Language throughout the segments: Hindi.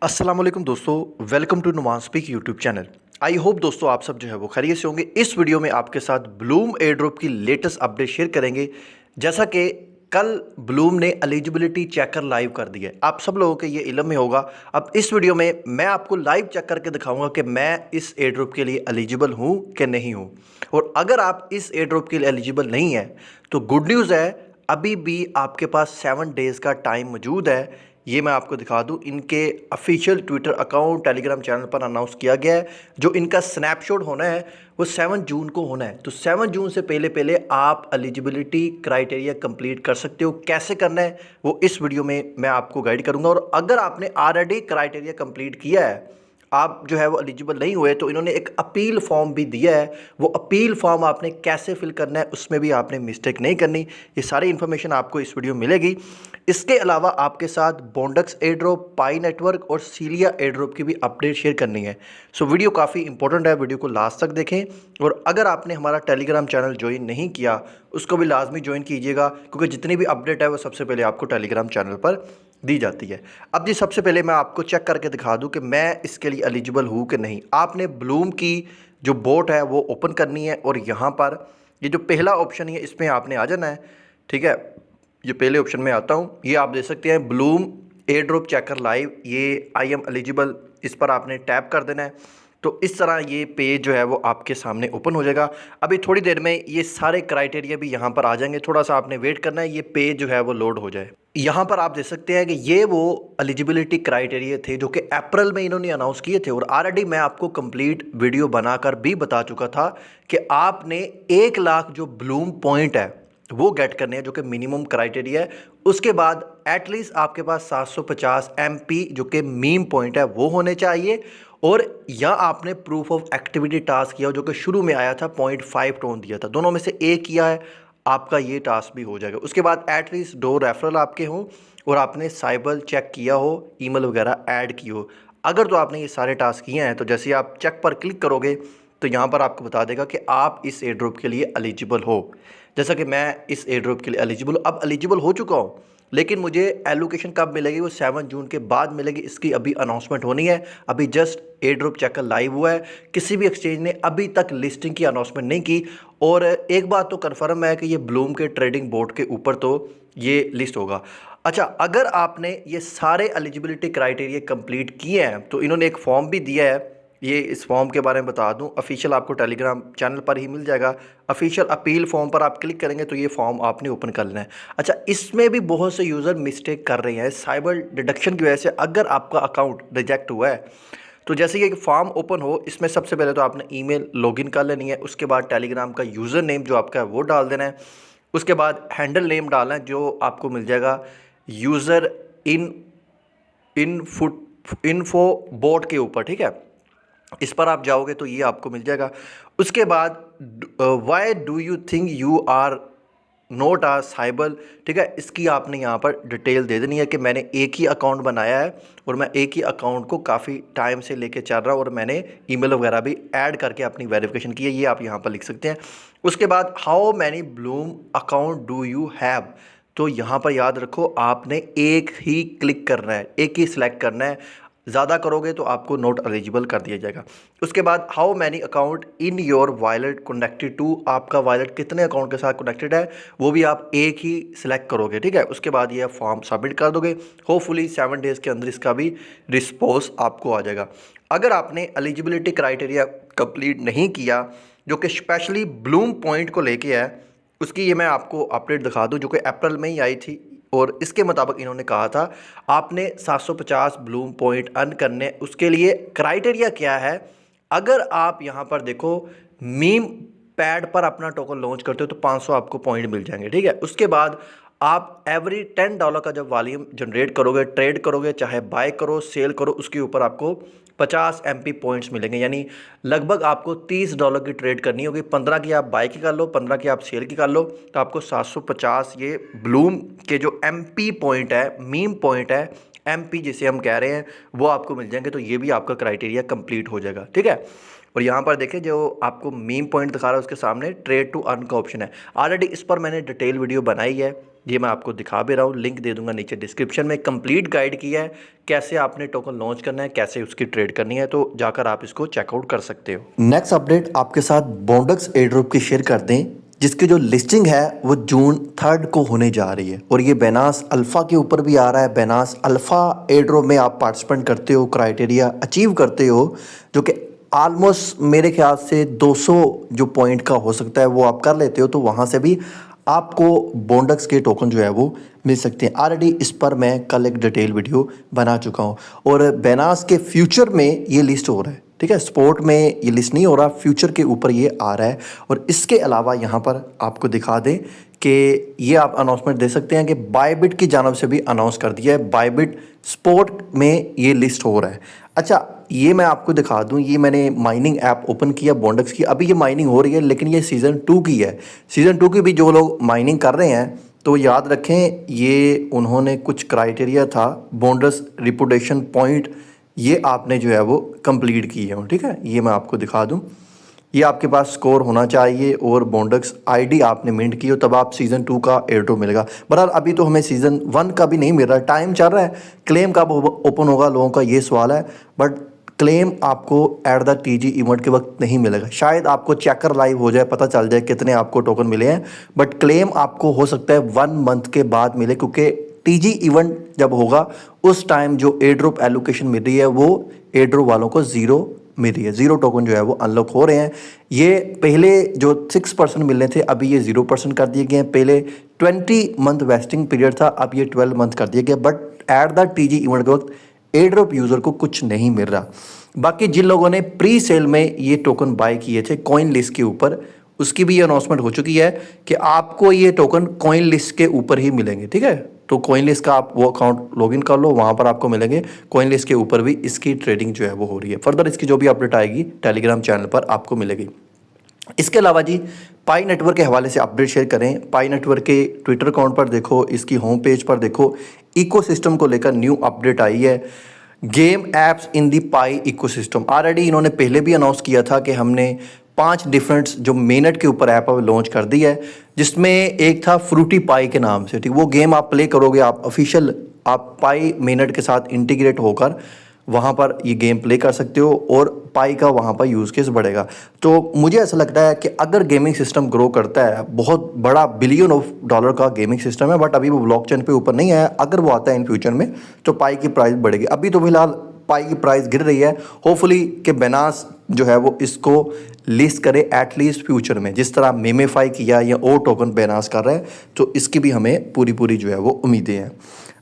अस्सलाम वालेकुम दोस्तों, welcome to Numan speak YouTube channel. I hope दोस्तों आप सब जो है वो खैरियत से होंगे। इस वीडियो में आपके साथ ब्लूम एयर ड्रॉप की लेटेस्ट अपडेट शेयर करेंगे। जैसा कि कल ब्लूम ने एलिजिबिलिटी चेकर लाइव कर दिया है, आप सब लोगों के ये इल्म में होगा। अब इस वीडियो में मैं आपको लाइव चेक करके दिखाऊंगा कि मैं इस एयर ड्रॉप के लिए एलिजिबल हूँ कि नहीं हूँ। और अगर आप इस एयर ड्रॉप के लिए एलिजिबल नहीं है तो गुड न्यूज़ है, अभी भी आपके पास 7 डेज़ का टाइम मौजूद है। ये मैं आपको दिखा दूं, इनके official Twitter account Telegram channel पर अनाउंस किया गया है। जो इनका स्नैपशॉट होना है वो 7 जून को होना है। तो 7 जून से पहले पहले आप एलिजिबिलिटी क्राइटेरिया कंप्लीट कर सकते हो। कैसे करना है वो इस वीडियो में मैं आपको गाइड करूंगा। और अगर आपने ऑलरेडी क्राइटेरिया कंप्लीट किया है, आप जो है वो एलिजिबल नहीं हुए, तो इन्होंने एक अपील फॉर्म भी दिया है। वो अपील फॉर्म आपने कैसे फिल करना है उसमें भी आपने मिस्टेक नहीं करनी। ये सारी इन्फॉर्मेशन आपको इस वीडियो में मिलेगी। इसके अलावा आपके साथ बॉन्डक्स एयर ड्रॉप, पाई नेटवर्क और सीलिया एयर ड्रॉप की भी अपडेट शेयर करनी है। सो वीडियो काफ़ी इंपॉर्टेंट है, वीडियो को लास्ट तक देखें। और अगर आपने हमारा टेलीग्राम चैनल ज्वाइन नहीं किया उसको भी लाजमी ज्वाइन कीजिएगा, क्योंकि जितनी भी अपडेट है वो सबसे पहले आपको टेलीग्राम चैनल पर दी जाती है। अब जी सबसे पहले मैं आपको चेक करके दिखा दूं कि मैं इसके लिए एलिजिबल हूं कि नहीं। आपने ब्लूम की जो बोट है वो ओपन करनी है और यहाँ पर ये जो पहला ऑप्शन है इसमें आपने आ जाना है। ठीक है, ये पहले ऑप्शन में आता हूँ। ये आप देख सकते हैं Bloom air drop checker live, ये आई एम एलिजिबल, इस पर आपने टैप कर देना है। तो इस तरह ये पेज जो है वो आपके सामने ओपन हो जाएगा। अभी थोड़ी देर में ये सारे क्राइटेरिया भी यहाँ पर आ जाएंगे, थोड़ा सा आपने वेट करना है, ये पेज जो है वो लोड हो जाए। यहाँ पर आप देख सकते हैं कि ये वो एलिजिबिलिटी क्राइटेरिया थे जो कि अप्रैल में इन्होंने अनाउंस किए थे। और ऑलरेडी मैं आपको कंप्लीट वीडियो बनाकर भी बता चुका था कि आपने 1 लाख जो ब्लूम पॉइंट है वो गेट करने हैं, जो कि मिनिमम क्राइटेरिया है। उसके बाद एटलीस्ट आपके पास 750 एमपी जो कि मीम पॉइंट है वो होने चाहिए। और या आपने प्रूफ ऑफ एक्टिविटी टास्क किया जो कि शुरू में आया था, 0.5 टोन दिया था, दोनों में से एक किया है, आपका ये टास्क भी हो जाएगा। उसके बाद एटलीस्ट 2 रेफरल आपके हों और आपने साइबर चेक किया हो, ईमेल वगैरह ऐड की हो। अगर तो आपने ये सारे टास्क किए हैं तो जैसे आप चेक पर क्लिक करोगे तो यहाँ पर आपको बता देगा कि आप इस एयर ड्रॉप के लिए एलिजिबल हो। जैसा कि मैं इस एयर ड्रॉप के लिए एलिजिबल, अब एलिजिबल हो चुका हूँ, लेकिन मुझे एलोकेशन कब मिलेगी वो 7 जून के बाद मिलेगी। इसकी अभी अनाउंसमेंट होनी है। अभी just air drop checker live हुआ है, किसी भी एक्सचेंज ने अभी तक लिस्टिंग की अनाउंसमेंट नहीं की। और एक बात तो कन्फर्म है कि ये ब्लूम के ट्रेडिंग बोर्ड के ऊपर तो ये लिस्ट होगा। अच्छा, अगर आपने ये सारे एलिजिबिलिटी क्राइटेरिया कंप्लीट किए हैं तो इन्होंने एक फॉर्म भी दिया है। ये इस फॉर्म के बारे में बता दूं, ऑफिशियल आपको टेलीग्राम चैनल पर ही मिल जाएगा। ऑफिशियल अपील फॉर्म पर आप क्लिक करेंगे तो ये फॉर्म आपने ओपन कर लेना है। अच्छा, इसमें भी बहुत से यूज़र मिस्टेक कर रहे हैं साइबर डिडक्शन की वजह से। अगर आपका अकाउंट रिजेक्ट हुआ है तो जैसे ये फॉर्म ओपन हो, इसमें सबसे पहले तो आपने ईमेल लॉगिन कर लेनी है। उसके बाद टेलीग्राम का यूज़र नेम जो आपका है वो डाल देना है। उसके बाद हैंडल नेम डालना है जो आपको मिल जाएगा यूज़र इन इन फुट इन्फो बोट के ऊपर। ठीक है, इस पर आप जाओगे तो ये आपको मिल जाएगा। उसके बाद why do you think you are not a cyber, ठीक है, इसकी आपने यहाँ पर डिटेल दे देनी है कि मैंने एक ही अकाउंट बनाया है और मैं एक ही अकाउंट को काफ़ी टाइम से लेके चल रहा हूँ और मैंने ईमेल वगैरह भी ऐड करके अपनी वेरिफिकेशन की है, ये आप यहाँ पर लिख सकते हैं। उसके बाद how many Bloom account do you have, तो यहाँ पर याद रखो आपने एक ही क्लिक करना है, एक ही सिलेक्ट करना है। ज़्यादा करोगे तो आपको नोट एलिजिबल कर दिया जाएगा। उसके बाद how many account in your wallet connected to, आपका वॉलेट कितने अकाउंट के साथ कनेक्टेड है वो भी आप एक ही सिलेक्ट करोगे। ठीक है, उसके बाद ये फॉर्म सबमिट कर दोगे। होपफुली 7 डेज़ के अंदर इसका भी रिस्पॉन्स आपको आ जाएगा। अगर आपने एलिजिबिलिटी क्राइटेरिया कंप्लीट नहीं किया जो कि स्पेशली ब्लूम पॉइंट को लेके है, उसकी ये मैं आपको अपडेट दिखा दूँ जो कि अप्रैल में ही आई थी। और इसके मुताबिक इन्होंने कहा था आपने 750 ब्लूम पॉइंट अर्न करने। उसके लिए क्राइटेरिया क्या है, अगर आप यहाँ पर देखो मीम पैड पर अपना टोकन लॉन्च करते हो तो 500 आपको पॉइंट मिल जाएंगे। ठीक है, उसके बाद आप एवरी $10 का जब वॉल्यूम जनरेट करोगे, ट्रेड करोगे, चाहे बाय करो सेल करो, उसके ऊपर आपको 50 एमपी पॉइंट्स मिलेंगे। यानी लगभग आपको $30 की ट्रेड करनी होगी। 15 की आप बाय की कर लो, 15 की आप सेल की कर लो, तो आपको 750 ये ब्लूम के जो एमपी पॉइंट है, मीम पॉइंट है, एमपी जिसे हम कह रहे हैं, वो आपको मिल जाएंगे। तो ये भी आपका क्राइटेरिया कंप्लीट हो जाएगा। ठीक है, और यहाँ पर देखें जो आपको मीम पॉइंट दिखा रहा है उसके सामने ट्रेड टू अर्न का ऑप्शन है। ऑलरेडी इस पर मैंने डिटेल वीडियो बनाई है, ये मैं आपको दिखा भी रहा हूँ, लिंक दे दूंगा नीचे डिस्क्रिप्शन में। कंप्लीट गाइड किया है कैसे आपने टोकन लॉन्च करना है, कैसे उसकी ट्रेड करनी है, तो जाकर आप इसको चेकआउट कर सकते हो। नेक्स्ट अपडेट आपके साथ बॉन्डक्स एयरड्रॉप की शेयर कर दें, जिसकी जो लिस्टिंग है वो जून 3 को होने जा रही है और ये बेनास अल्फ़ा के ऊपर भी आ रहा है। बेनास अल्फ़ा एयरड्रॉप में आप पार्टिसिपेंट करते हो, क्राइटेरिया अचीव करते हो, जो कि ऑलमोस्ट मेरे ख्याल से 200 जो पॉइंट का हो सकता है वो आप कर लेते हो, तो वहाँ से भी आपको बॉन्डक्स के टोकन जो है वो मिल सकते हैं। ऑलरेडी इस पर मैं कल एक डिटेल वीडियो बना चुका हूँ और बेनास के फ्यूचर में ये लिस्ट हो रहा है, ठीक है। स्पोर्ट में ये लिस्ट नहीं हो रहा, फ्यूचर के ऊपर ये आ रहा है। और इसके अलावा यहाँ पर आपको दिखा दें कि ये आप अनाउंसमेंट दे सकते हैं कि बायबिट की जानब से भी अनाउंस कर दिया है, बायबिट स्पोर्ट में ये लिस्ट हो रहा है। अच्छा, ये मैं आपको दिखा दूं, ये मैंने माइनिंग ऐप ओपन किया बॉन्डक्स की, अभी ये माइनिंग हो रही है, लेकिन ये सीज़न 2 की है। सीज़न 2 की भी जो लोग माइनिंग कर रहे हैं तो याद रखें, ये उन्होंने कुछ क्राइटेरिया था, बॉन्डक्स रिपुटेशन पॉइंट, ये आपने जो है वो कंप्लीट किए हो, ठीक है। ये मैं आपको दिखा दूं, ये आपके पास स्कोर होना चाहिए और बॉन्डक्स आईडी आपने मिंट की हो, तब आप सीज़न 2 का एयरड्रॉप मिलेगा। बहरहाल अभी तो हमें सीज़न 1 का भी नहीं मिल रहा, टाइम चल रहा है। क्लेम कब ओपन होगा लोगों का ये सवाल है, बट क्लेम आपको एट द टीजी इवेंट के वक्त नहीं मिलेगा। शायद आपको चेकर लाइव हो जाए, पता चल जाए कितने आपको टोकन मिले हैं, बट क्लेम आपको हो सकता है 1 मंथ के बाद मिले, क्योंकि टीजी इवेंट जब होगा उस टाइम जो एयरड्रॉप एलोकेशन मिल रही है वो एयरड्रॉप वालों को 0 मिल रही है। 0 टोकन जो है वो अनलॉक हो रहे हैं। ये पहले जो 6% मिलने थे अभी ये 0% कर दिए गए हैं। पहले 20 मंथ वेस्टिंग पीरियड था, अब ये 12 मंथ कर दिया गया। But at the TG event के वक्त एयरड्रॉप यूज़र को कुछ नहीं मिल रहा। बाकी जिन लोगों ने प्री सेल में ये टोकन बाय किए थे कॉइन लिस्ट के ऊपर, उसकी भी ये अनाउंसमेंट हो चुकी है कि आपको ये टोकन कॉइन लिस्ट के ऊपर ही मिलेंगे, ठीक है। तो कॉइन लिस्ट का आप वो अकाउंट लॉगिन कर लो, वहाँ पर आपको मिलेंगे। कॉइन लिस्ट के ऊपर भी इसकी ट्रेडिंग जो है वो हो रही है। फर्दर इसकी जो भी अपडेट आएगी टेलीग्राम चैनल पर आपको मिलेगी। इसके अलावा जी पाई नेटवर्क के हवाले से अपडेट शेयर करें। पाई नेटवर्क के ट्विटर अकाउंट पर देखो, इसकी होम पेज पर देखो, इकोसिस्टम को लेकर न्यू अपडेट आई है। गेम एप्स इन दी पाई इकोसिस्टम, ऑलरेडी इन्होंने पहले भी अनाउंस किया था कि हमने 5 डिफरेंट जो मेनट के ऊपर ऐप लॉन्च कर दी है, जिसमें एक था फ्रूटी पाई के नाम से, ठीक। वो गेम आप प्ले करोगे, आप ऑफिशियल आप पाई मेनट के साथ इंटीग्रेट होकर वहाँ पर ये गेम प्ले कर सकते हो और पाई का वहाँ पर यूज़ केस बढ़ेगा। तो मुझे ऐसा लगता है कि अगर गेमिंग सिस्टम ग्रो करता है, बहुत बड़ा बिलियन ऑफ डॉलर का गेमिंग सिस्टम है, बट अभी वो ब्लॉकचेन पे ऊपर नहीं आया, अगर वो आता है इन फ्यूचर में तो पाई की प्राइस बढ़ेगी। अभी तो फिलहाल पाई की प्राइस गिर रही है। होपफुली कि बेनास जो है वो इसको लिस्ट करे एटलीस्ट फ्यूचर में, जिस तरह मेमेफाई किया या और टोकन बेनास कर रहा है, तो इसकी भी हमें पूरी जो है वो उम्मीदें हैं।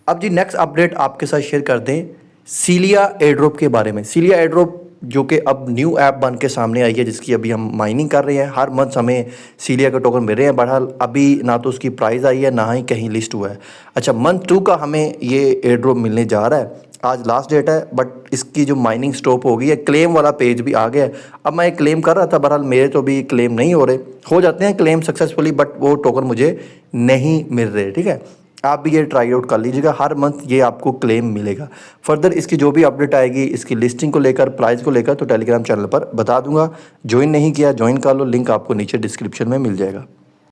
अब जी नेक्स्ट अपडेट आपके साथ शेयर कर दें सीलिया एयरड्रॉप के बारे में। सीलिया एयरड्रॉप जो कि अब न्यू ऐप बन के सामने आई है, जिसकी अभी हम माइनिंग कर रहे हैं। हर मंथ हमें सीलिया के टोकन मिल रहे हैं। बहरहाल अभी ना तो उसकी प्राइस आई है, ना ही कहीं लिस्ट हुआ है। अच्छा, मंथ 2 का हमें ये एयरड्रॉप मिलने जा रहा है। आज लास्ट डेट है, बट इसकी जो माइनिंग स्टॉप हो गई है। क्लेम वाला पेज भी आ गया है। अब मैं क्लेम कर रहा था, बहरहाल मेरे तो भी क्लेम नहीं हो रहे, हो जाते हैं क्लेम सक्सेसफुली, बट वो टोकन मुझे नहीं मिल रहे, ठीक है। आप भी ये ट्राई आउट कर लीजिएगा, हर मंथ ये आपको क्लेम मिलेगा। फर्दर इसकी जो भी अपडेट आएगी, इसकी लिस्टिंग को लेकर, प्राइस को लेकर, तो टेलीग्राम चैनल पर बता दूंगा। ज्वाइन नहीं किया ज्वाइन कर लो, लिंक आपको नीचे डिस्क्रिप्शन में मिल जाएगा।